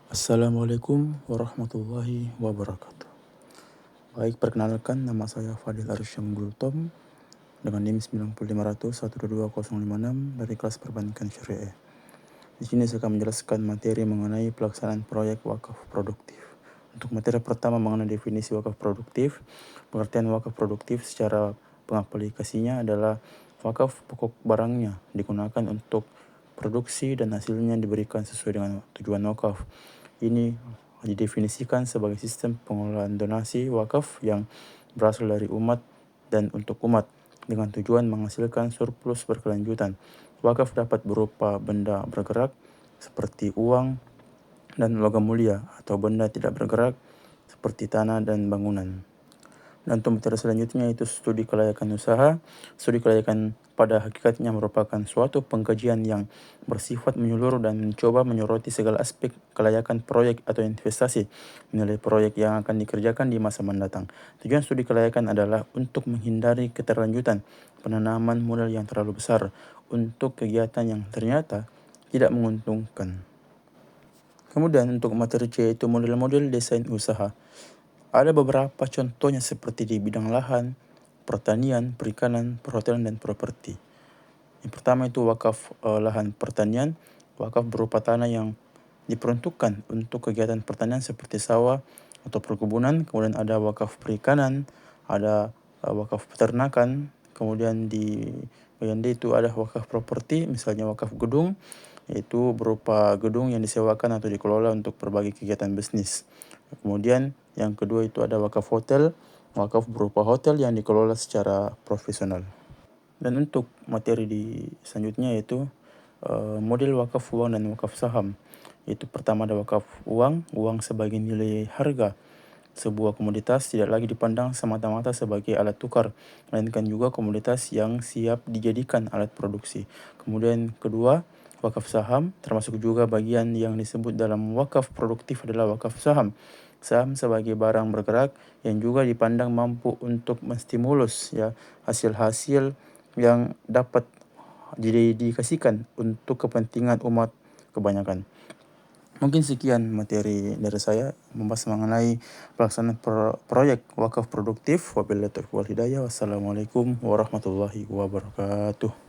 Assalamualaikum warahmatullahi wabarakatuh. Baik, perkenalkan nama saya Fadil Arsyam Gultom dengan NIM 90500122056 dari kelas perbankan syariah. Di sini saya akan menjelaskan materi mengenai pelaksanaan proyek wakaf produktif. Untuk materi pertama mengenai definisi wakaf produktif, pengertian wakaf produktif secara pengaplikasinya adalah wakaf pokok barangnya digunakan untuk produksi dan hasilnya diberikan sesuai dengan tujuan wakaf. Ini didefinisikan sebagai sistem pengelolaan donasi wakaf yang berasal dari umat dan untuk umat dengan tujuan menghasilkan surplus berkelanjutan. Wakaf dapat berupa benda bergerak seperti uang dan logam mulia atau benda tidak bergerak seperti tanah dan bangunan. Dan untuk materi selanjutnya itu studi kelayakan usaha. Studi kelayakan pada hakikatnya merupakan suatu pengkajian yang bersifat menyeluruh dan mencoba menyoroti segala aspek kelayakan proyek atau investasi, menilai proyek yang akan dikerjakan di masa mendatang. Tujuan studi kelayakan adalah untuk menghindari keterlanjutan penanaman modal yang terlalu besar untuk kegiatan yang ternyata tidak menguntungkan. Kemudian untuk materi C yaitu model-model desain usaha. Ada beberapa contohnya seperti di bidang lahan, pertanian, perikanan, perhotelan, dan properti. Yang pertama itu wakaf lahan pertanian. Wakaf berupa tanah yang diperuntukkan untuk kegiatan pertanian seperti sawah atau perkebunan. Kemudian ada wakaf perikanan, ada wakaf peternakan. Kemudian di bagian D itu ada wakaf properti, misalnya wakaf gedung, yaitu berupa gedung yang disewakan atau dikelola untuk berbagai kegiatan bisnis. Kemudian yang kedua itu ada wakaf hotel. Wakaf berupa hotel yang dikelola secara profesional. Dan untuk materi di selanjutnya yaitu model wakaf uang dan wakaf saham. Yaitu pertama ada wakaf uang. Uang sebagai nilai harga sebuah komoditas tidak lagi dipandang semata-mata sebagai alat tukar, melainkan juga komoditas yang siap dijadikan alat produksi. Kemudian kedua, wakaf saham, termasuk juga bagian yang disebut dalam wakaf produktif adalah wakaf saham. Saham sebagai barang bergerak yang juga dipandang mampu untuk menstimulus hasil-hasil yang dapat didedikasikan untuk kepentingan umat kebanyakan. Mungkin sekian materi dari saya membahas mengenai pelaksanaan proyek wakaf produktif. Wabillahi taufiq wal hidayah. Wassalamualaikum warahmatullahi wabarakatuh.